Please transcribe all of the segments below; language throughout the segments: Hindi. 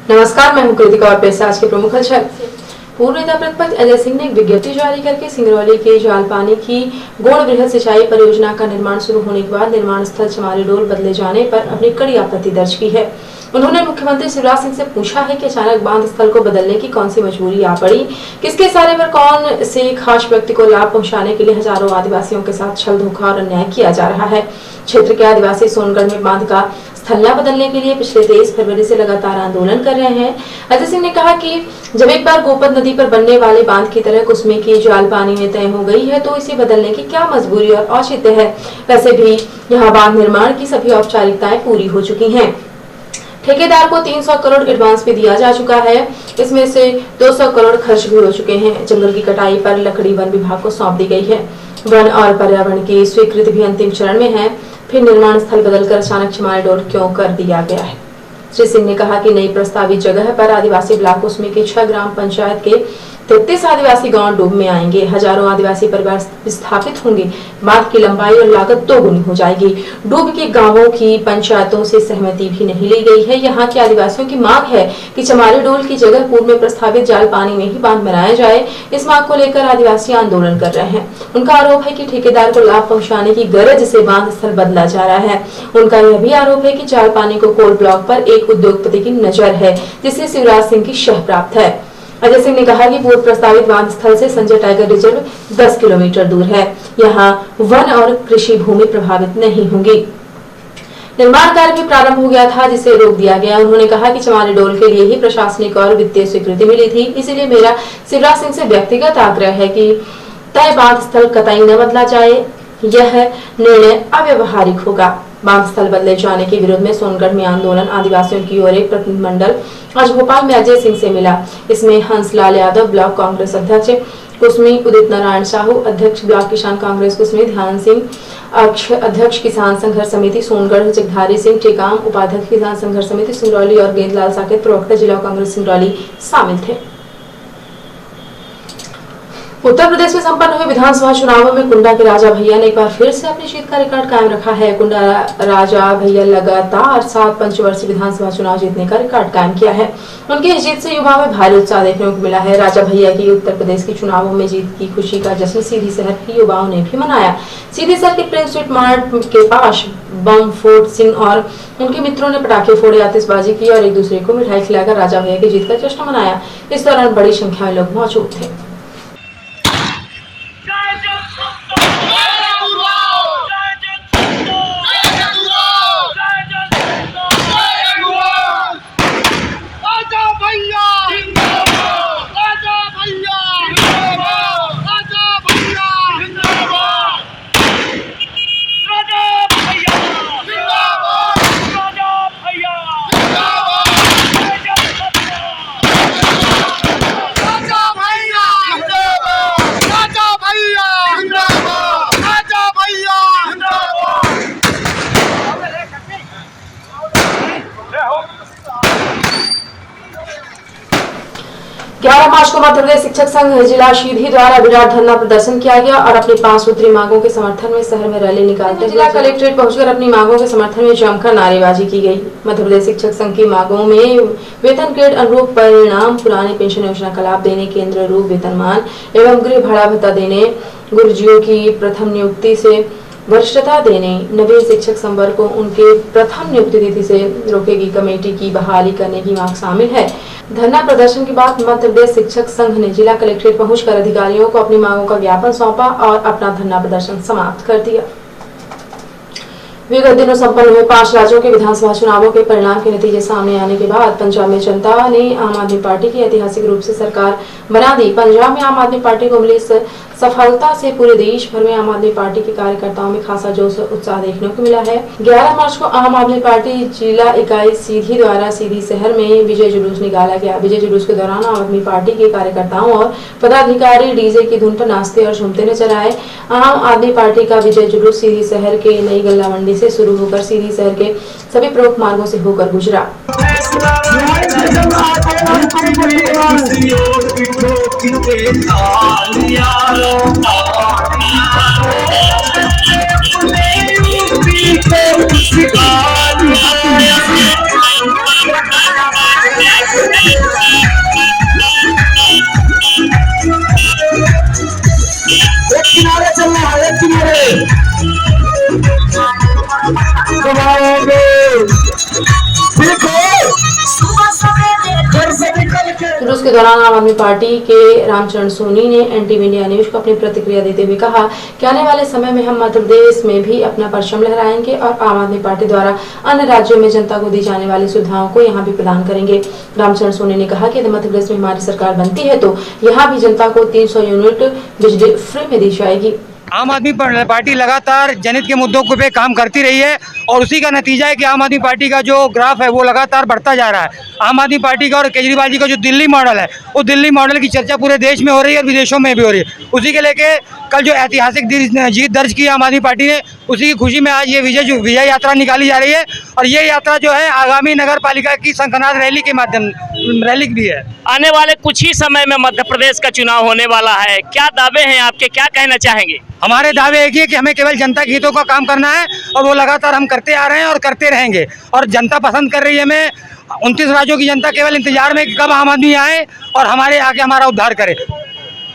नमस्कार, मैं हूं कृतिका और पेश आज के प्रमुख हलचल। पूर्व नेता प्रतिपक्ष अजय सिंह ने एक विज्ञप्ति जारी करके सिंगरौली के जालपानी की गौड़ वृहद सिंचाई परियोजना का निर्माण शुरू होने के बाद निर्माण स्थल चमारी डोल बदले जाने पर अपनी कड़ी आपत्ति दर्ज की है। उन्होंने मुख्यमंत्री शिवराज सिंह से पूछा है कि अचानक बांध स्थल को बदलने की कौन सी मजबूरी आ पड़ी, किसके इशारे पर कौन से खास व्यक्ति को लाभ पहुंचाने के लिए हजारों आदिवासियों के साथ छल धोखा और अन्याय किया जा रहा है। क्षेत्र के आदिवासी सोनगढ़ में बांध का स्थल न बदलने के लिए पिछले 23 फरवरी से लगातार आंदोलन कर रहे हैं। अजय सिंह ने कहा कि जब एक बार गोपद नदी पर बनने वाले बांध की तरह कुसमी की जालपानी में तय हो गई है तो इसे बदलने की क्या मजबूरी और औचित्य है। वैसे भी यहाँ बांध निर्माण की सभी औपचारिकताएं पूरी हो चुकी हैं। ठेकेदार को 300 करोड़ एडवांस भी दिया जा चुका है। इसमें से 200 करोड़ खर्च भी हो चुके हैं। जंगल की कटाई पर लकड़ी वन विभाग को सौंप दी गई है। वन और पर्यावरण की स्वीकृति भी अंतिम चरण में है। फिर निर्माण स्थल बदलकर अचानक चमारी डोल क्यों कर दिया गया है। श्री सिंह ने कहा कि नई प्रस्तावित जगह पर आदिवासी ब्लॉक उसमें के 6 ग्राम पंचायत के 33 आदिवासी गांव डूब में आएंगे। हजारों आदिवासी परिवार विस्थापित होंगे। बांध की लंबाई और लागत दोगुनी हो जाएगी। डूब के गांवों की पंचायतों से सहमति भी नहीं ली गई है। यहाँ के आदिवासियों की मांग है कि चमारी डोल की जगह पूर्व में प्रस्तावित जालपानी में ही बांध बनाया जाए। इस मांग को लेकर आदिवासी आंदोलन कर रहे हैं। उनका आरोप है कि ठेकेदार को लाभ पहुंचाने की गरज से बांध स्थल बदला जा रहा है। उनका यह भी आरोप है कि जालपानी को कोल ब्लॉक पर एक उद्योगपति की नजर है, जिससे शिवराज सिंह की शह प्राप्त है। अजय सिंह ने कहा कि पूर्व प्रस्तावित बांध स्थल से संजय टाइगर रिजर्व 10 किलोमीटर दूर है। यहाँ वन और कृषि भूमि प्रभावित नहीं होंगी। निर्माण कार्य भी प्रारंभ हो गया था, जिसे रोक दिया गया। उन्होंने कहा कि चमारी डोल के लिए ही प्रशासनिक और वित्तीय स्वीकृति मिली थी। इसीलिए मेरा शिवराज सिंह से व्यक्तिगत आग्रह है कि तय बांध स्थल कतई न बदला जाए। यह निर्णय अव्यवहारिक होगा। बांध स्थल बदले जाने के विरोध में सोनगढ़ में आंदोलन। आदिवासियों की ओर एक प्रतिनिधिमंडल आज भोपाल में अजय सिंह से मिला। इसमें हंसलाल यादव ब्लॉक कांग्रेस अध्यक्ष कुसमी, उदित नारायण साहू अध्यक्ष ब्लॉक किसान कांग्रेस कुसमी, ध्यान सिंह अध्यक्ष किसान संघर्ष समिति सोनगढ़, जगधारी सिंह टेकाम उपाध्यक्ष किसान संघर्ष समिति सिंगरौली और गेंदलाल साकेत प्रवक्ता जिला कांग्रेस सिंगरौली शामिल थे। उत्तर प्रदेश में संपन्न हुए विधानसभा चुनावों में कुंडा के राजा भैया ने एक बार फिर से अपनी जीत का रिकॉर्ड कायम रखा है। कुंडा राजा भैया लगातार 7 पंचवर्षीय विधानसभा चुनाव जीतने का रिकॉर्ड कायम किया है। उनकी इस जीत से युवाओं में भारी उत्साह देखने को मिला है। राजा भैया की उत्तर प्रदेश के चुनावों में जीत की खुशी का जश्न सीधी शहर के युवाओं ने भी मनाया। सीधी शहर के प्रिंस स्ट्रीट मार्ट के पास बम फोड़ सिंह और उनके मित्रों ने पटाखे फोड़े, आतिशबाजी की और एक दूसरे को मिठाई खिलाकर राजा भैया की जीत का जश्न मनाया। इस दौरान बड़ी संख्या में लोग मौजूद थे। मार्च को मध्य प्रदेश शिक्षक संघ जिला सीधी द्वारा विराट धरना प्रदर्शन किया गया और अपनी 5 सूत्री मांगों के समर्थन में शहर में रैली निकालते हुए जिला कलेक्ट्रेट पहुंचकर अपनी मांगों के समर्थन में जमकर नारेबाजी की गई। मध्य प्रदेश शिक्षक संघ की मांगों में वेतन ग्रेड अनुरूप परिणाम, पुरानी पेंशन योजना का लाभ देने, केंद्र रूप वेतनमान एवं गृह भाड़ा भत्ता देने, गुरुजियों की प्रथम नियुक्ति से वरिष्ठता देने, नवीन शिक्षक संवर्ग को उनके प्रथम नियुक्ति तिथि से रोकेगी, कमेटी की बहाली करने की मांग शामिल है। धरना प्रदर्शन के बाद मध्य प्रदेश शिक्षक संघ ने जिला कलेक्ट्रेट पहुंचकर अधिकारियों को अपनी मांगों का ज्ञापन सौंपा और अपना धरना प्रदर्शन समाप्त कर दिया। विगत दिनों संपन्न हुए 5 राज्यों के विधानसभा चुनावों के परिणाम के नतीजे सामने आने के बाद पंजाब में जनता ने आम आदमी पार्टी की ऐतिहासिक रूप से सरकार बना दी। पंजाब में आम आदमी पार्टी को मिली सफलता से पूरे देश भर में आम आदमी पार्टी के कार्यकर्ताओं में खासा जोश और उत्साह देखने को मिला है। 11 मार्च को आम आदमी पार्टी जिला इकाई सीधी द्वारा सीधी शहर में विजय जुलूस निकाला गया। विजय जुलूस के दौरान आम आदमी पार्टी के कार्यकर्ताओं और पदाधिकारी डीजे की धुन पर नाचते और झूमते नजर आए। आम आदमी पार्टी का विजय जुलूस सीधी शहर के नई गल्ला मंडी से शुरू होकर सीधी शहर के सभी प्रमुख मार्गों से होकर गुजरा। इसके दौरान आम आदमी पार्टी के रामचरण सोनी ने एनटीवी इंडिया न्यूज को अपनी प्रतिक्रिया देते हुए कहा कि आने वाले समय में हम मध्य प्रदेश में भी अपना परचम लहराएंगे और आम आदमी पार्टी द्वारा अन्य राज्यों में जनता को दी जाने वाली सुविधाओं को यहाँ भी प्रदान करेंगे। रामचरण सोनी ने कहा कि यदि मध्य प्रदेश में हमारी सरकार बनती है तो यहाँ भी जनता को 300 यूनिट बिजली फ्री में दी जाएगी। आम आदमी पार्टी लगातार जनहित के मुद्दों पे काम करती रही है और उसी का नतीजा है कि आम आदमी पार्टी का जो ग्राफ है वो लगातार बढ़ता जा रहा है। आम आदमी पार्टी का और केजरीवाल जी का जो दिल्ली मॉडल है वो दिल्ली मॉडल की चर्चा पूरे देश में हो रही है और विदेशों में भी हो रही है। उसी के लेके कल जो ऐतिहासिक जीत दर्ज की आम आदमी पार्टी ने, उसी की खुशी में आज ये विजय यात्रा निकाली जा रही है और ये यात्रा जो है आगामी नगर पालिका की शंखनाद रैली के माध्यम रैली भी है। आने वाले कुछ ही समय में मध्य प्रदेश का चुनाव होने वाला है, क्या दावे हैं आपके, क्या कहना चाहेंगे? हमारे दावे एक ही है कि हमें केवल जनता के हितों का काम करना है और वो लगातार हम करते आ रहे हैं और करते रहेंगे और जनता पसंद कर रही है हमें। 29 राज्यों की जनता केवल इंतजार में कब आम आदमी आए और हमारे आके हमारा उद्धार करे।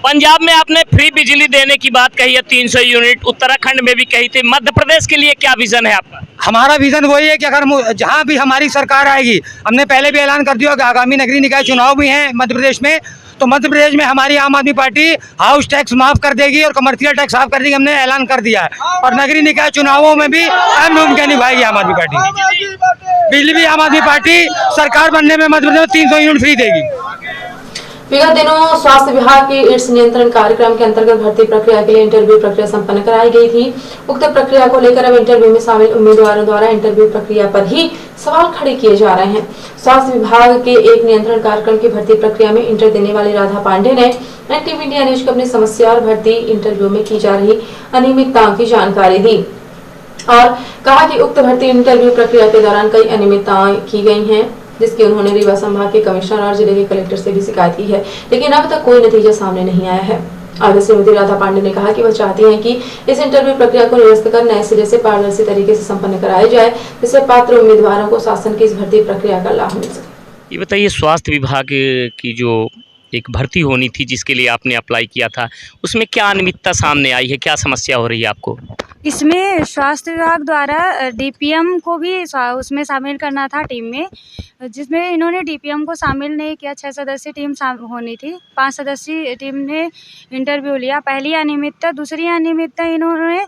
पंजाब में आपने फ्री बिजली देने की बात कही है, 300 यूनिट, उत्तराखंड में भी कही थी। मध्य प्रदेश के लिए क्या विजन है आपका? हमारा विजन वही है कि अगर जहां भी हमारी सरकार आएगी, हमने पहले भी ऐलान कर दिया कि आगामी नगरीय निकाय चुनाव भी हैं मध्य प्रदेश में, तो मध्य प्रदेश में हमारी आम आदमी पार्टी हाउस टैक्स माफ कर देगी और कमर्शियल टैक्स माफ कर देगी। हमने ऐलान कर दिया है और नगरीय निकाय चुनावों में भी अहम भूमिका निभाएगी आम आदमी पार्टी। बिजली भी आम आदमी पार्टी सरकार बनने में मध्य प्रदेश में 300 यूनिट फ्री देगी। विगत दिनों स्वास्थ्य विभाग के एड्स नियंत्रण कार्यक्रम के अंतर्गत भर्ती प्रक्रिया के लिए इंटरव्यू प्रक्रिया संपन्न कराई गई थी। उक्त प्रक्रिया को लेकर अब इंटरव्यू में शामिल उम्मीदवारों द्वारा इंटरव्यू प्रक्रिया पर ही सवाल खड़े किए जा रहे हैं। स्वास्थ्य विभाग के एक नियंत्रण कार्यक्रम की भर्ती प्रक्रिया में इंटर देने वाली राधा पांडे ने एनटीवी इंडिया न्यूज को अपनी समस्या और भर्ती इंटरव्यू में की जा रही अनियमितताओं की जानकारी दी और कहा कि उक्त भर्ती इंटरव्यू प्रक्रिया के दौरान कई अनियमितताएं की गई हैं, जिसकी उन्होंने रीवा संभाग के कमिश्नर और जिले के कलेक्टर से भी शिकायत की है, लेकिन अब तक कोई नतीजा सामने नहीं आया है। आगे श्रीमती राधा पांडे ने कहा कि वह चाहती हैं कि इस इंटरव्यू प्रक्रिया को निरस्त कर नए सिरे से पारदर्शी तरीके से संपन्न कराया जाए, जिससे पात्र उम्मीदवारों को शासन की इस भर्ती प्रक्रिया का लाभ मिल सके। ये बताइए, स्वास्थ्य विभाग की जो एक भर्ती होनी थी जिसके लिए आपने अप्लाई किया था, उसमें क्या अनियमितता सामने आई है, क्या समस्या हो रही है आपको? इसमें स्वास्थ्य विभाग द्वारा डीपीएम को भी उसमें शामिल करना था टीम में, जिसमें इन्होंने डीपीएम को शामिल नहीं किया। 6 सदस्यीय टीम होनी थी, 5 सदस्यीय टीम ने इंटरव्यू लिया। पहली अनियमितता। दूसरी अनियमितता, इन्होंने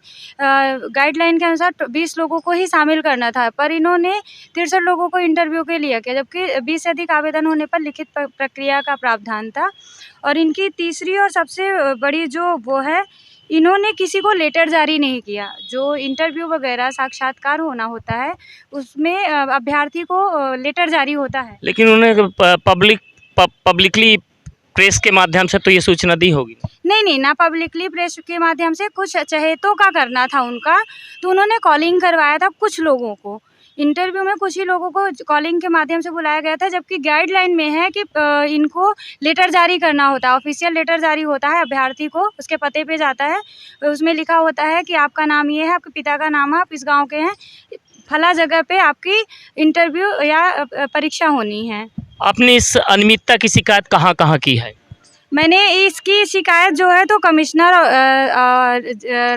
गाइडलाइन के अनुसार 20 लोगों को ही शामिल करना था, पर इन्होंने 63 लोगों को इंटरव्यू के लिए किया, जबकि 20 से अधिक आवेदन होने पर लिखित प्रक्रिया का प्रावधान था। और इनकी तीसरी और सबसे बड़ी जो वो है, इन्होंने किसी को लेटर जारी नहीं किया। जो इंटरव्यू वगैरह साक्षात्कार होना होता है उसमें अभ्यर्थी को लेटर जारी होता है, लेकिन उन्होंने पब्लिकली प्रेस के माध्यम से तो ये सूचना दी होगी। नहीं, ना पब्लिकली प्रेस के माध्यम से, कुछ चहेतों का करना था उनका, तो उन्होंने कॉलिंग करवाया था कुछ लोगों को। इंटरव्यू में कुछ ही लोगों को कॉलिंग के माध्यम से बुलाया गया था, जबकि गाइडलाइन में है कि इनको लेटर जारी करना होता है, ऑफिशियल लेटर जारी होता है अभ्यर्थी को, उसके पते पे जाता है, उसमें लिखा होता है कि आपका नाम ये है, आपके पिता का नाम है, आप इस गांव के हैं, फला जगह पे आपकी इंटरव्यू या परीक्षा होनी है। आपने इस अनियमितता की शिकायत कहाँ की है? मैंने इसकी शिकायत जो है तो कमिश्नर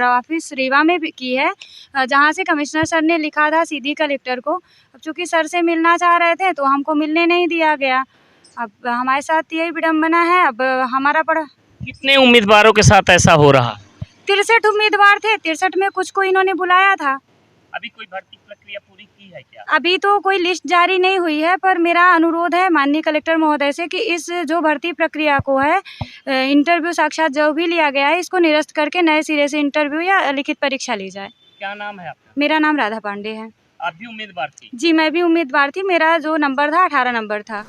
ऑफिस रीवा में भी की है, जहां से कमिश्नर सर ने लिखा था सीधी कलेक्टर को। अब चूँकि सर से मिलना चाह रहे थे तो हमको मिलने नहीं दिया गया। अब हमारे साथ यही विडम्बना है। अब हमारा पड़ा। कितने उम्मीदवारों के साथ ऐसा हो रहा? 63 उम्मीदवार थे, 63 में कुछ को इन्होंने बुलाया था। अभी कोई भर्ती प्रक्रिया पूरी की है क्या? अभी तो कोई लिस्ट जारी नहीं हुई है, पर मेरा अनुरोध है माननीय कलेक्टर महोदय से कि इस जो भर्ती प्रक्रिया को है, इंटरव्यू साक्षात जो भी लिया गया है, इसको निरस्त करके नए सिरे से इंटरव्यू या लिखित परीक्षा ली जाए। क्या नाम है आपका? मेरा नाम राधा पांडे है। आप भी उम्मीदवार थी? जी, मैं भी उम्मीदवार थी। मेरा जो नंबर था 18 नंबर था।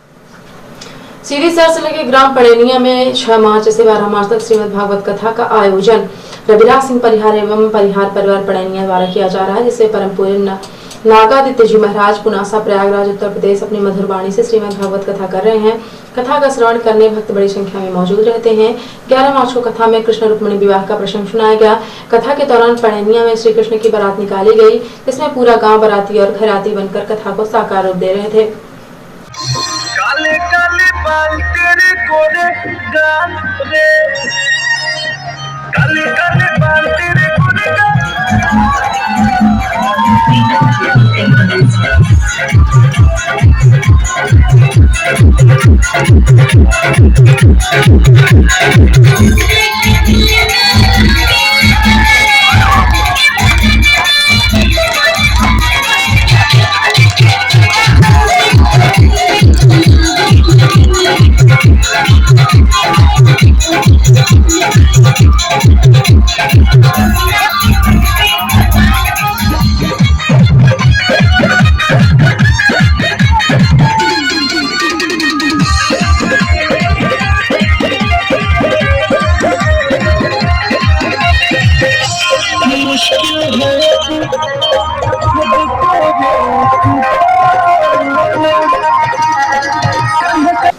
सीधी शहर से लेकर ग्राम पड़ेनिया में 6 मार्च से 12 मार्च तक श्रीमद् भागवत कथा का आयोजन रविराज सिंह परिहार एवं परिहार परिवार पड़ेनिया द्वारा किया जा रहा है, जिससे परम पूज्य नागादित्य जी महाराज पुनासा प्रयागराज उत्तर प्रदेश अपनी मधुर वाणी से श्रीमद् भागवत कथा कर रहे हैं। कथा का श्रवण करने भक्त बड़ी संख्या में मौजूद रहते हैं। 11 मार्च को कथा में कृष्ण रुक्मिणी विवाह का प्रसंग सुनाया गया। कथा के दौरान पड़ेनिया में श्री कृष्ण की बारात निकाली गई, जिसमें पूरा गांव बाराती और खैराती बनकर कथा को साकार रूप दे रहे थे। काले काले बाल तेरे गोरे गाल रे, काले काले बाल तेरे गोरे गाल।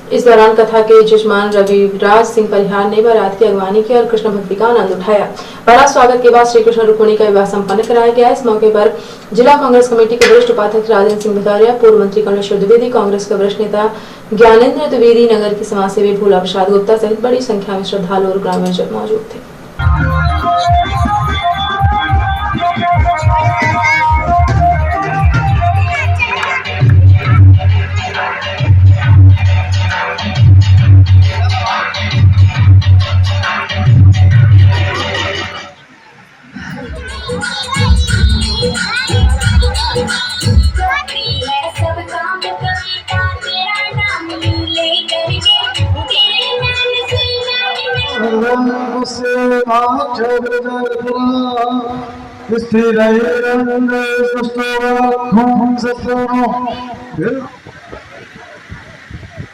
इस दौरान कथा के यजमान रविराज सिंह परिहार ने बारात की अगवानी की और कृष्ण भक्ति का आनंद उठाया। बारात स्वागत के बाद श्री कृष्ण रुक्मिणी का विवाह संपन्न कराया गया। इस मौके पर जिला कांग्रेस कमेटी के वरिष्ठ उपाध्यक्ष राजेंद्र सिंह भदौरिया, पूर्व मंत्री कमलेश्वर द्विवेदी, कांग्रेस के वरिष्ठ नेता ज्ञानेंद्र द्विवेदी, नगर की समाजसेवी भोला प्रसाद गुप्ता सहित बड़ी संख्या में श्रद्धालु और ग्रामीणजन मौजूद थे।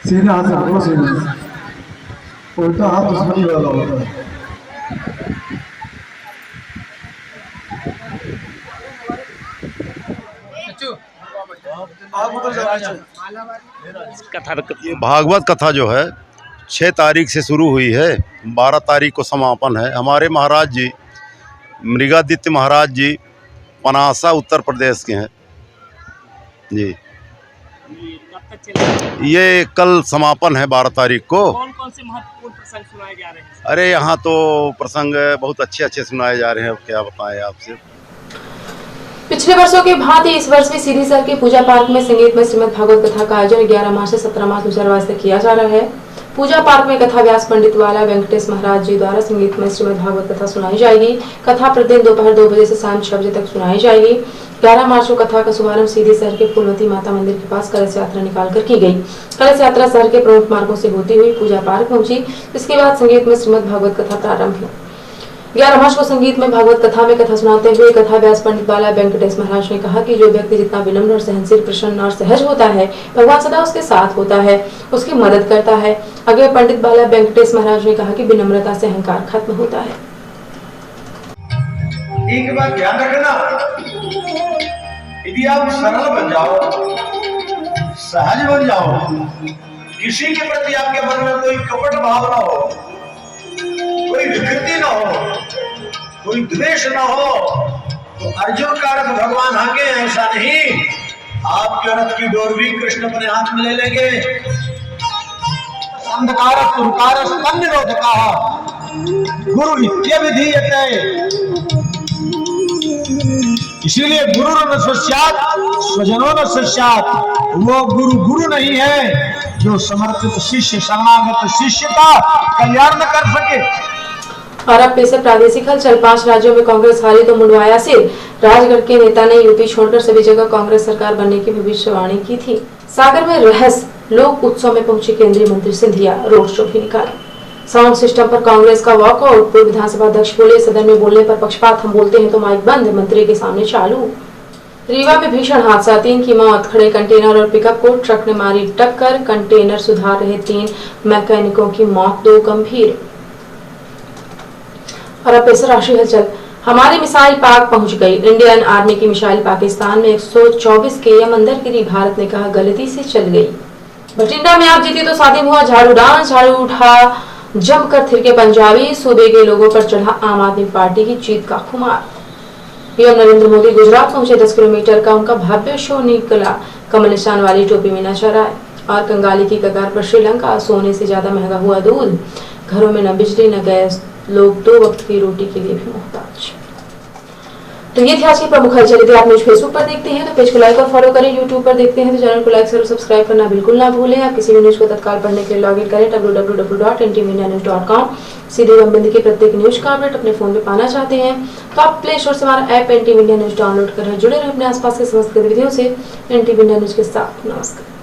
सीधे हाथ से पकड़ो, सीधे उल्टा हाथ दुश्मनी वाला होता है। ये भागवत कथा जो है 6 तारीख से शुरू हुई है, 12 तारीख को समापन है। हमारे महाराज जी मृगादित्य महाराज जी पनासा उत्तर प्रदेश के हैं जी। ये कल समापन है 12 तारीख को। कौन कौन से महत्वपूर्ण प्रसंग सुनाए जा रहे हैं? अरे यहाँ तो प्रसंग बहुत अच्छे सुनाए जा रहे हैं, क्या बताएं आपसे। पिछले वर्षों के भांति इस वर्ष भी सीरीसर के पूजा पार्क में संगीत में श्रीमद् भागवत कथा का आयोजन 11 मार्च से 17 मार्च 2022 तक किया जा रहा है। पूजा पार्क में कथा व्यास पंडित वाला वेंकटेश महाराज जी द्वारा संगीत में श्रीमद् भागवत कथा सुनाई जाएगी। कथा प्रतिदिन दोपहर 2 बजे से शाम 6 बजे तक सुनाई जाएगी। 11 मार्च को कथा का शुभारंभ सीधी शहर के फूलवती माता मंदिर के पास कलश यात्रा निकालकर की गई। कलश यात्रा शहर के प्रमुख मार्गों से होती हुई पूजा पार्क पहुंची। इसके बाद संगीत में श्रीमद् भागवत कथा प्रारंभ हुई। 11 मार्च को संगीत में भागवत कथा में कथा सुनाते हुए कथा व्यास पंडित बाला वेंकटेश महाराज ने कहा कि जो व्यक्ति जितना विनम्र और सहनशील, प्रसन्न और सहज होता है, भगवान सदा उसके साथ होता है, उसकी मदद करता है। आगे पंडित बाला वेंकटेश महाराज ने कहा कि विनम्रता से अहंकार खत्म होता है। एक बात ध्यान रखना, यदि आप सरल बन जाओ, सहज बन जाओ, किसी के प्रति आपके मन में कोई कपट भाव ना हो, कोई विकृति ना हो, कोई द्वेष ना हो, तो अर्जुन का रथ भगवान आगे, ऐसा नहीं आपके रथ की डोर भी कृष्ण अपने हाथ में ले लेंगे। अंधकार तुरकार स्तन्निरोधकाः गुरु इत्यभिधीयते। इसीलिए गुरु न शिष्यात् स्वजनो न शिष्यात्। वो गुरु नहीं है जो समर्पित शिष्य, शरणागत शिष्य का कल्याण न कर सके। और अब पेश है प्रादेशिक हलचल। 5 राज्यों में कांग्रेस हारी तो मुंडवाया सिर। राजगढ़ के नेता ने यूपी छोड़कर सभी जगह कांग्रेस सरकार बनने की भविष्यवाणी की थी। सागर में रहस्य लोक उत्सव में पहुंचे केंद्रीय मंत्री सिंधिया, रोड शो भी निकाला। साउंड सिस्टम पर कांग्रेस का वॉकआउट। पूर्व विधानसभा अध्यक्ष बोले, सदन में बोलने पर पक्षपात, हम बोलते हैं तो माइक बंद, मंत्री के सामने चालू। रीवा में भीषण हादसा, 3 की मौत। खड़े कंटेनर और पिकअप को ट्रक ने मारी टक्कर। कंटेनर सुधार रहे 3 मैकेनिकों की मौत, 2 गंभीर। और अब राष्ट्रीय हलचल। हमारी मिसाइल पाक पहुंच गई। इंडियन आर्मी की मिसाइल पाकिस्तान में 124 km अंदर गिरी। भारत ने कहा गलती से चल गई। बठिंडा में आप जीती तो शादी हुआ झाड़ू डांस, झाड़ू उठा जमकर थिरके पंजाबी। सूबे के लोगों पर चढ़ा आम आदमी पार्टी की जीत का खुमार। पीएम नरेंद्र मोदी गुजरात पहुंचे। 10 किलोमीटर का उनका भव्य शो निकला। कमल निशान वाली टोपी में नजर आए। और कंगाली की कगार पर श्रीलंका। सोने से ज्यादा महंगा हुआ दूध। घरों में न बिजली न गैस, लोग 2 वक्त की रोटी के लिए भी मोहताज। तो ये थी आज की प्रमुख हलचल। यदि आप न्यूज फेसबुक पर देखते हैं तो पेज को लाइक और फॉलो करें, यूट्यूब पर देखते हैं तो चैनल को लाइक और सब्सक्राइब करना बिल्कुल ना भूलें। आप किसी भी न्यूज को तत्काल पढ़ने के लिए लॉग इन करें www.ntvindianews.com। सीधे बंदी के प्रत्येक न्यूज का अपडेट अपने फोन में पाना चाहते हैं तो आप प्ले स्टोर से हमारा app NTV India News download करें। जुड़े रहे अपने आसपास के समस्त गतिविधियों से NTV India News के साथ। नमस्कार।